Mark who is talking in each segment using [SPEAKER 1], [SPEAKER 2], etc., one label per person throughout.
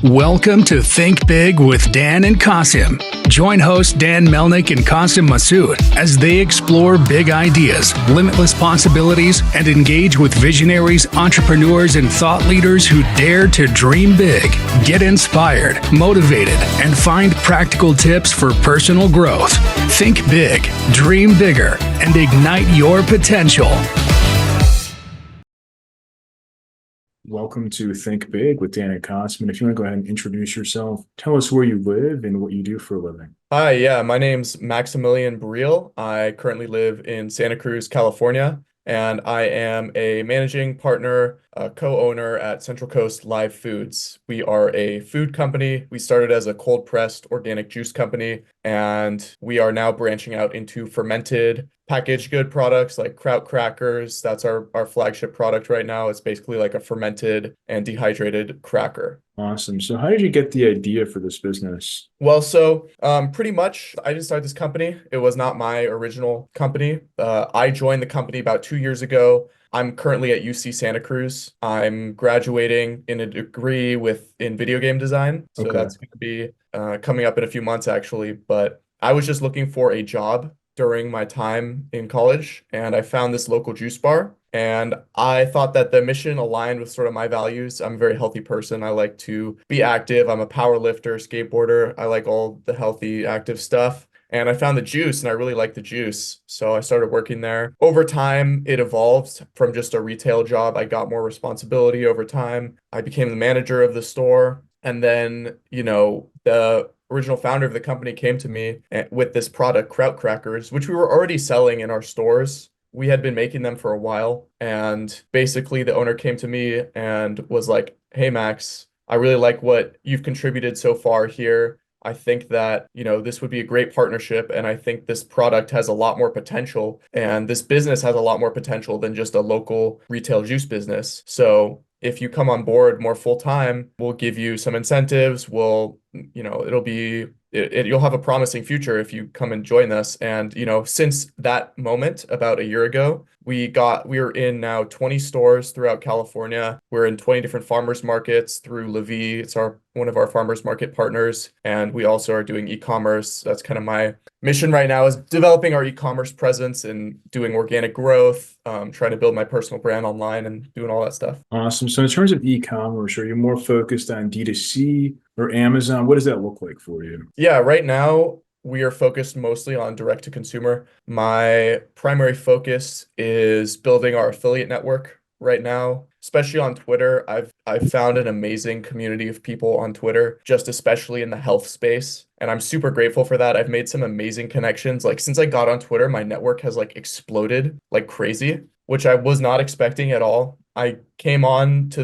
[SPEAKER 1] Welcome to Think Big with Dan and Qasim. Join hosts Dan Melnick and Qasim Masood as they explore big ideas, limitless possibilities, and engage with visionaries, entrepreneurs, and thought leaders who dare to dream big, get inspired, motivated, and find practical tips for personal growth. Think big, dream bigger, and ignite your potential.
[SPEAKER 2] Welcome to Think Big with Dan and Qasim. If you want to go ahead and introduce yourself, tell us where you live and what you do for a living.
[SPEAKER 3] Hi, my name's Maximilian Breall. I currently live in Santa Cruz, California, and I am a managing partner, co-owner at Central Coast Live Foods. We are a food company. We started as a cold-pressed organic juice company, and we are now branching out into fermented packaged good products like kraut crackers. That's our flagship product right now. It's basically like a fermented and dehydrated cracker.
[SPEAKER 2] Awesome. So how did you get the idea for this business?
[SPEAKER 3] Well, pretty much I didn't start this company. It was not my original company. I joined the company about 2 years ago. I'm currently at UC Santa Cruz. I'm graduating in a degree in video game design. So
[SPEAKER 2] Okay.
[SPEAKER 3] that's going to be coming up in a few months, actually. But I was just looking for a job during my time in college, and I found this local juice bar. And I thought that the mission aligned with sort of my values. I'm a very healthy person. I like to be active. I'm a power lifter, skateboarder. I like all the healthy, active stuff. And I found the juice and I really liked the juice. So I started working there. Over time, it evolved from just a retail job. I got more responsibility over time. I became the manager of the store. And then, the original founder of the company came to me with this product, kraut crackers, which we were already selling in our stores. We had been making them for a while, and basically the owner came to me and was like, "Hey, Max, I really like what you've contributed so far here. I think that, this would be a great partnership, and I think this product has a lot more potential, and this business has a lot more potential than just a local retail juice business. So if you come on board more full time, we'll give you some incentives. You'll have a promising future if you come and join us." And, since that moment about a year ago, we are in now 20 stores throughout California. We're in 20 different farmers markets through Levy. It's one of our farmers market partners. And we also are doing e-commerce. That's kind of my mission right now, is developing our e-commerce presence and doing organic growth, trying to build my personal brand online and doing all that stuff.
[SPEAKER 2] Awesome. So in terms of e-commerce, are you more focused on D2C or Amazon? What does that look like for you?
[SPEAKER 3] Yeah, right now we are focused mostly on direct to consumer. My primary focus is building our affiliate network right now, especially on Twitter. I've found an amazing community of people on Twitter, just especially in the health space. And I'm super grateful for that. I've made some amazing connections. Like, since I got on Twitter, my network has exploded like crazy, which I was not expecting at all. I came into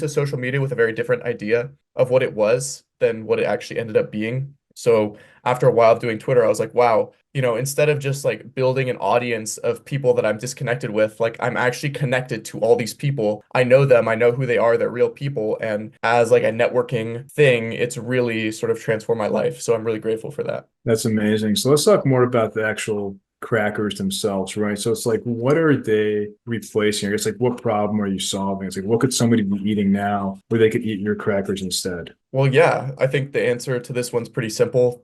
[SPEAKER 3] social media with a very different idea of what it was than what it actually ended up being. So after a while of doing Twitter, I was like, wow, instead of just building an audience of people that I'm disconnected with, I'm actually connected to all these people. I know them, I know who they are, they're real people. And as a networking thing, it's really sort of transformed my life. So I'm really grateful for that.
[SPEAKER 2] That's amazing. So let's talk more about the actual crackers themselves, right? So it's what are they replacing? I guess what problem are you solving? It's what could somebody be eating now where they could eat your crackers instead?
[SPEAKER 3] Well, yeah, I think the answer to this one's pretty simple.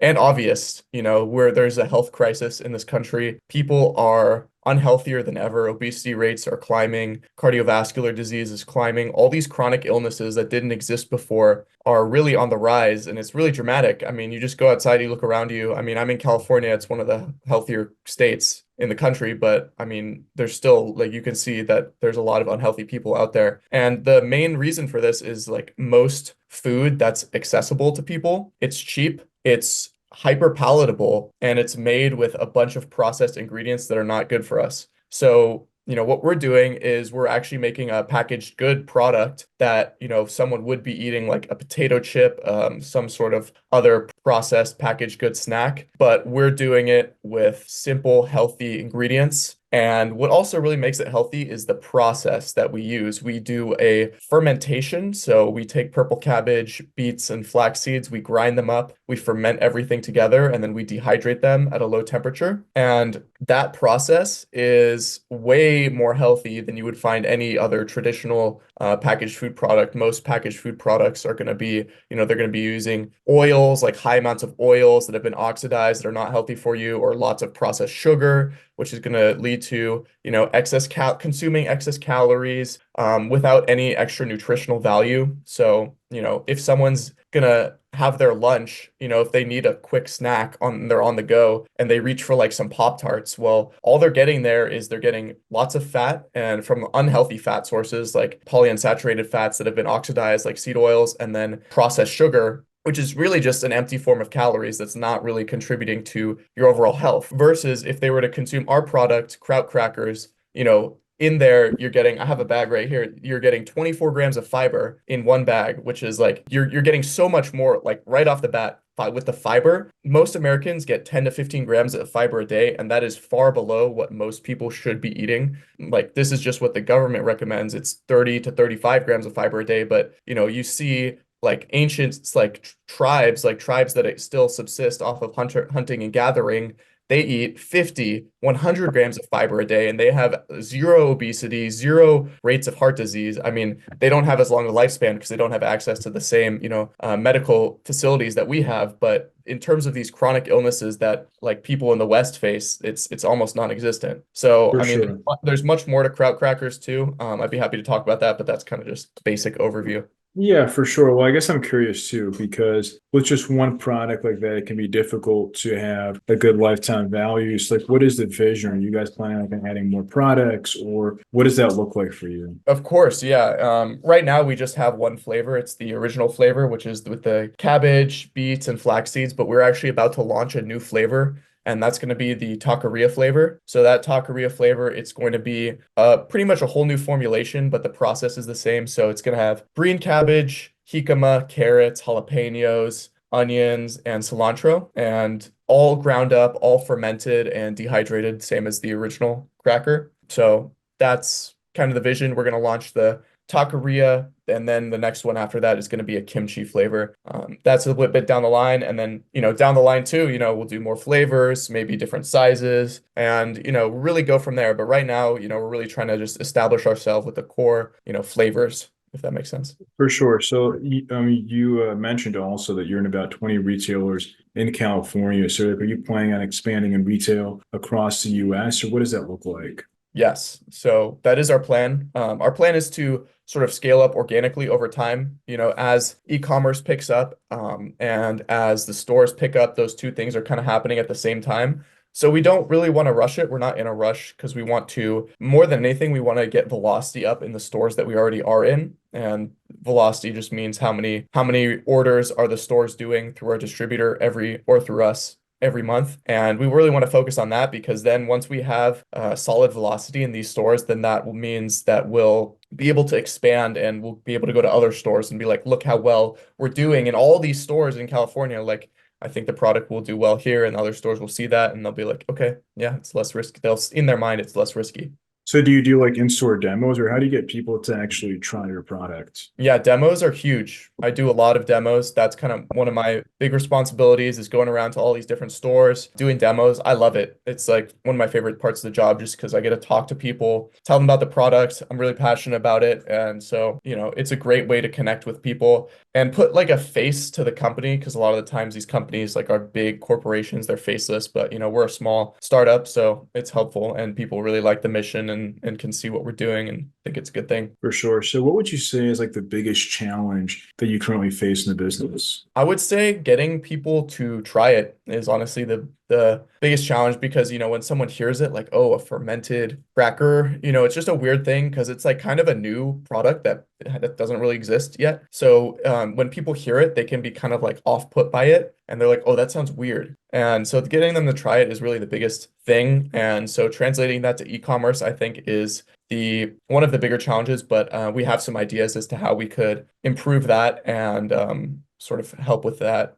[SPEAKER 3] And obvious, where there's a health crisis in this country. People are unhealthier than ever. Obesity rates are climbing. Cardiovascular disease is climbing. All these chronic illnesses that didn't exist before are really on the rise, and it's really dramatic. I mean, you just go outside, you look around you. I mean, I'm in California. It's one of the healthier states in the country, but I mean, there's still you can see that there's a lot of unhealthy people out there. And the main reason for this is most food that's accessible to people. It's cheap, it's hyper palatable, and it's made with a bunch of processed ingredients that are not good for us. So, what we're doing is we're actually making a packaged good product that, someone would be eating a potato chip, some sort of other processed packaged good snack, but we're doing it with simple, healthy ingredients. And what also really makes it healthy is the process that we use. We do a fermentation. So we take purple cabbage, beets, and flax seeds, we grind them up, we ferment everything together, and then we dehydrate them at a low temperature. And that process is way more healthy than you would find any other traditional packaged food product. Most packaged food products are going to be, they're going to be using oils, like high amounts of oils that have been oxidized that are not healthy for you, or lots of processed sugar, which is going to lead to, consuming excess calories without any extra nutritional value. So, if someone's gonna have their lunch, if they need a quick snack they're on the go and they reach for like some Pop-Tarts, well, all they're getting there is they're getting lots of fat, and from unhealthy fat sources like polyunsaturated fats that have been oxidized, like seed oils, and then processed sugar, which is really just an empty form of calories that's not really contributing to your overall health. Versus if they were to consume our product, kraut crackers, in there, I have a bag right here. You're getting 24 grams of fiber in one bag, which is like, you're getting so much more, like right off the bat with the fiber. Most Americans get 10 to 15 grams of fiber a day, and that is far below what most people should be eating. Like, this is just what the government recommends. It's 30 to 35 grams of fiber a day, but you see like ancient tribes that still subsist off of hunting and gathering. They eat 50, 100 grams of fiber a day, and they have zero obesity, zero rates of heart disease. I mean, they don't have as long a lifespan because they don't have access to the same, medical facilities that we have. But in terms of these chronic illnesses that like people in the West face, it's almost non-existent. So,
[SPEAKER 2] For
[SPEAKER 3] I mean,
[SPEAKER 2] sure.
[SPEAKER 3] there's much more to kraut crackers too. I'd be happy to talk about that, but that's kind of just basic overview.
[SPEAKER 2] Yeah, for sure. Well, I guess I'm curious too, because with just one product like that, it can be difficult to have a good lifetime value. So, like, what is the vision? Are you guys planning on adding more products, or what does that look like for you?
[SPEAKER 3] Of course, yeah. Right now we just have one flavor. It's the original flavor, which is with the cabbage, beets, and flax seeds, but we're actually about to launch a new flavor, and that's going to be the taqueria flavor. So that taqueria flavor, it's going to be pretty much a whole new formulation, but the process is the same. So it's going to have green cabbage, jicama, carrots, jalapenos, onions, and cilantro, and all ground up, all fermented and dehydrated, same as the original cracker. So that's kind of the vision. We're going to launch the taqueria, and then the next one after that is going to be a kimchi flavor. That's a little bit down the line, and then down the line too, we'll do more flavors, maybe different sizes, and really go from there. But right now, we're really trying to just establish ourselves with the core flavors, if that makes sense.
[SPEAKER 2] For sure. So, you mentioned also that you're in about 20 retailers in California. So, are you planning on expanding in retail across the US, or what does that look like?
[SPEAKER 3] Yes, so that is our plan. Our plan is to sort of scale up organically over time, as e-commerce picks up, and as the stores pick up, those two things are kind of happening at the same time. So we don't really want to rush it. We're not in a rush because we want to, more than anything, we want to get velocity up in the stores that we already are in. And velocity just means how many orders are the stores doing through our distributor or through us every month. And we really want to focus on that, because then once we have solid velocity in these stores, then that means that we'll be able to expand, and we'll be able to go to other stores and be like, look how well we're doing in all these stores in California. Like, I think the product will do well here, and other stores will see that and they'll be like, okay, yeah, it's less risky. In their mind, it's less risky.
[SPEAKER 2] So, do you do like in-store demos, or how do you get people to actually try your product?
[SPEAKER 3] Yeah, demos are huge. I do a lot of demos. That's kind of one of my big responsibilities, is going around to all these different stores, doing demos. I love it. It's like one of my favorite parts of the job, just because I get to talk to people, tell them about the product. I'm really passionate about it. And so, it's a great way to connect with people and put like a face to the company, because a lot of the times these companies like are big corporations, they're faceless, but we're a small startup, so it's helpful, and people really like the mission and can see what we're doing and think it's a good thing.
[SPEAKER 2] For sure. So, what would you say is like the biggest challenge that you currently face in the business?
[SPEAKER 3] I would say getting people to try it is honestly the biggest challenge, because when someone hears it, like, oh, a fermented cracker, it's just a weird thing, because it's like kind of a new product that doesn't really exist yet. So when people hear it, they can be kind of like off put by it, and they're like, oh, that sounds weird. And so getting them to try it is really the biggest thing. And so translating that to e-commerce, I think, is one of the bigger challenges, but we have some ideas as to how we could improve that and sort of help with that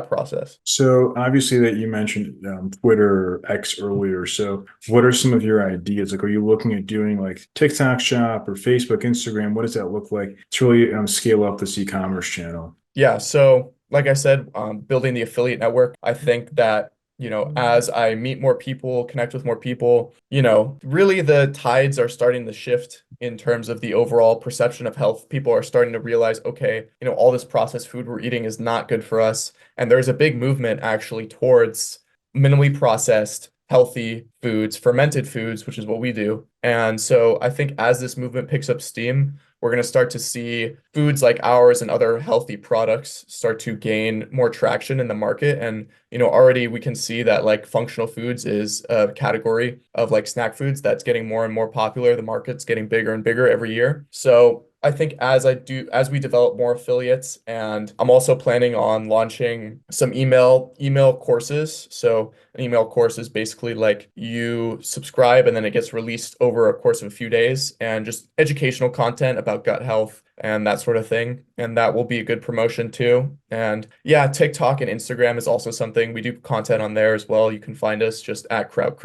[SPEAKER 3] process.
[SPEAKER 2] So, obviously, that you mentioned Twitter X earlier. So, what are some of your ideas? Like, are you looking at doing like TikTok Shop or Facebook, Instagram? What does that look like to really scale up this e-commerce channel?
[SPEAKER 3] Yeah, so like I said, building the affiliate network. I think that, as I meet more people, connect with more people, really the tides are starting to shift in terms of the overall perception of health. People are starting to realize, okay, all this processed food we're eating is not good for us. And there's a big movement actually towards minimally processed, healthy foods, fermented foods, which is what we do. And so I think as this movement picks up steam, we're going to start to see foods like ours and other healthy products start to gain more traction in the market. And, already we can see that like functional foods is a category of like snack foods that's getting more and more popular. The market's getting bigger and bigger every year. So I think as we develop more affiliates, and I'm also planning on launching some email courses. So an email course is basically like you subscribe and then it gets released over a course of a few days, and just educational content about gut health and that sort of thing. And that will be a good promotion too. And yeah, TikTok and Instagram is also something we do content on there as well. You can find us just at Kraut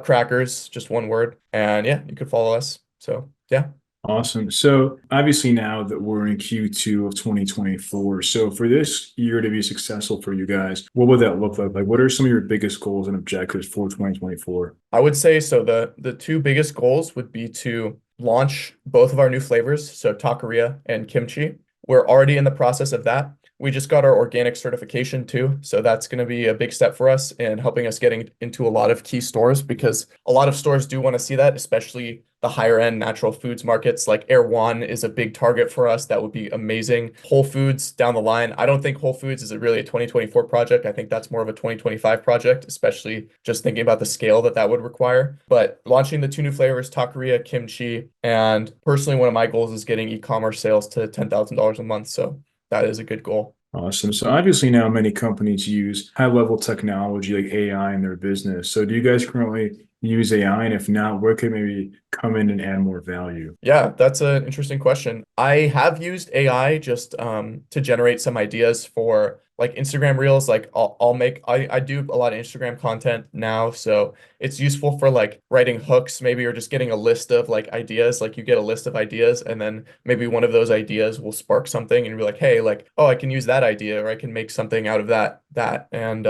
[SPEAKER 3] Crackers, just one word. And yeah, you could follow us. So yeah.
[SPEAKER 2] Awesome. So obviously now that we're in Q2 of 2024, so for this year to be successful for you guys, what would that look like? Like, what are some of your biggest goals and objectives for 2024?
[SPEAKER 3] I would say so the two biggest goals would be to launch both of our new flavors, so taqueria and kimchi. We're already in the process of that. We just got our organic certification too, so that's going to be a big step for us in helping us getting into a lot of key stores, because a lot of stores do want to see that, especially the higher end natural foods markets. Like Erewhon is a big target for us. That would be amazing. Whole Foods down the line. I don't think Whole Foods is really a 2024 project. I think that's more of a 2025 project, especially just thinking about the scale that would require. But launching the two new flavors, taqueria, kimchi, and personally, one of my goals is getting e-commerce sales to $10,000 a month. So that is a good goal.
[SPEAKER 2] Awesome. So obviously now many companies use high level technology like AI in their business. So do you guys currently use AI? And if not, where could maybe come in and add more value?
[SPEAKER 3] Yeah, that's an interesting question. I have used AI just to generate some ideas for like Instagram Reels. Like I do a lot of Instagram content now, so it's useful for like writing hooks maybe, or just getting a list of like ideas. Like you get a list of ideas and then maybe one of those ideas will spark something and you're like, hey, like, oh, I can use that idea, or I can make something out of that. And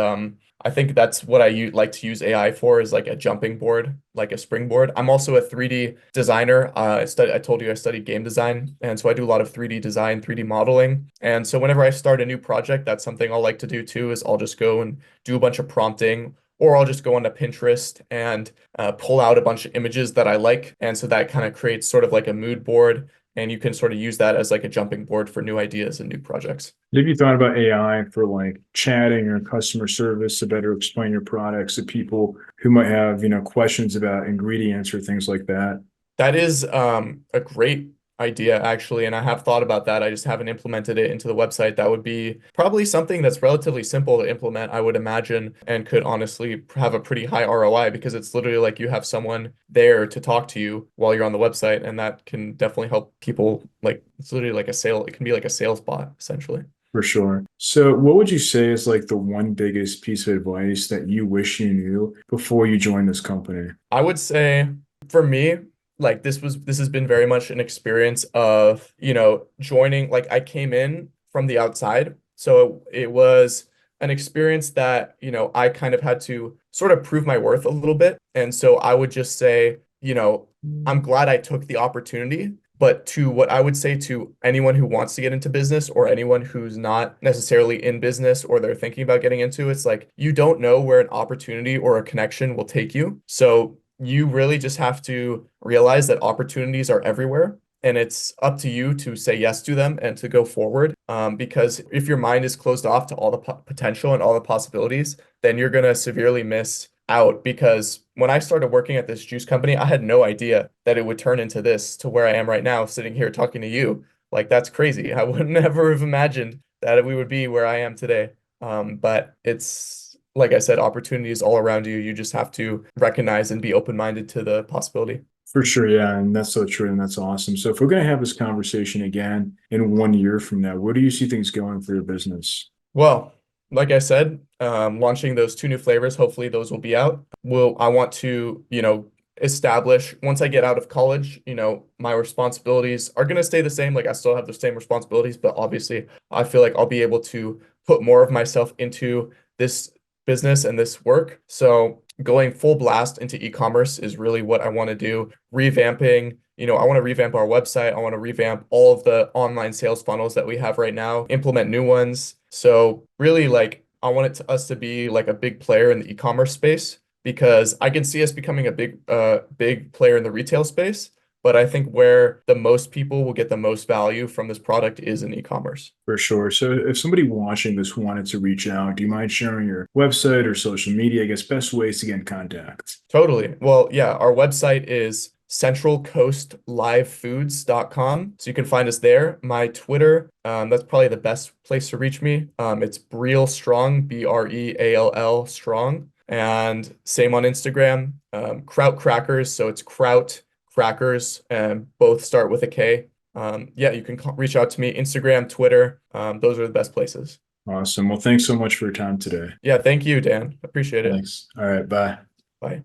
[SPEAKER 3] I think that's what like to use AI for, is like a jumping board, like a springboard. I'm also a 3D designer. I told you I studied game design, and so I do a lot of 3D design, 3D modeling. And so whenever I start a new project, that's something I'll like to do too, is I'll just go and do a bunch of prompting, or I'll just go onto Pinterest and pull out a bunch of images that I like. And so that kind of creates sort of like a mood board, and you can sort of use that as like a jumping board for new ideas and new projects.
[SPEAKER 2] Have you thought about AI for like chatting or customer service to better explain your products to people who might have, questions about ingredients or things like that?
[SPEAKER 3] That is a great idea, actually, and I have thought about that. I just haven't implemented it into the website. That would be probably something that's relatively simple to implement, I would imagine, and could honestly have a pretty high ROI, because it's literally like you have someone there to talk to you while you're on the website, and that can definitely help people. Like it's literally like it can be like a sales bot, essentially.
[SPEAKER 2] For sure. So what would you say is like the one biggest piece of advice that you wish you knew before you joined this company?
[SPEAKER 3] I would say for me, like this has been very much an experience of, joining, like I came in from the outside. So it was an experience that, I kind of had to sort of prove my worth a little bit. And so I would just say, I'm glad I took the opportunity. But to what I would say to anyone who wants to get into business, or anyone who's not necessarily in business or they're thinking about getting into, it's like you don't know where an opportunity or a connection will take you. So you really just have to realize that opportunities are everywhere. And it's up to you to say yes to them and to go forward. Because if your mind is closed off to all the potential and all the possibilities, then you're going to severely miss out. Because when I started working at this juice company, I had no idea that it would turn into this, to where I am right now, sitting here talking to you. Like, that's crazy. I would never have imagined that we would be where I am today. But it's, like I said, opportunities all around you. You just have to recognize and be open-minded to the possibility.
[SPEAKER 2] For sure, yeah, and that's so true, and that's awesome. So if we're going to have this conversation again in 1 year from now, where do you see things going for your business?
[SPEAKER 3] Well, like I said, launching those two new flavors, hopefully those will be out. I want to, establish once I get out of college, my responsibilities are going to stay the same. Like I still have the same responsibilities, but obviously I feel like I'll be able to put more of myself into this business and this work. So going full blast into e-commerce is really what I want to do. Revamping, I want to revamp our website. I want to revamp all of the online sales funnels that we have right now, implement new ones. So really like I want us to be like a big player in the e-commerce space because I can see us becoming a big player in the retail space. But I think where the most people will get the most value from this product is in e-commerce.
[SPEAKER 2] For sure. So if somebody watching this wanted to reach out, do you mind sharing your website or social media? I guess best ways to get in contact.
[SPEAKER 3] Totally. Well, yeah, our website is centralcoastlivefoods.com. So you can find us there. My Twitter, that's probably the best place to reach me. It's Breall Strong, Breall Strong. And same on Instagram, Kraut Crackers. So it's Kraut Crackers, and both start with a K. Yeah, you can reach out to me, Instagram, Twitter. Those are the best places.
[SPEAKER 2] Awesome. Well, thanks so much for your time today.
[SPEAKER 3] Yeah, thank you, Dan. Appreciate it.
[SPEAKER 2] Thanks. All right. Bye.
[SPEAKER 3] Bye.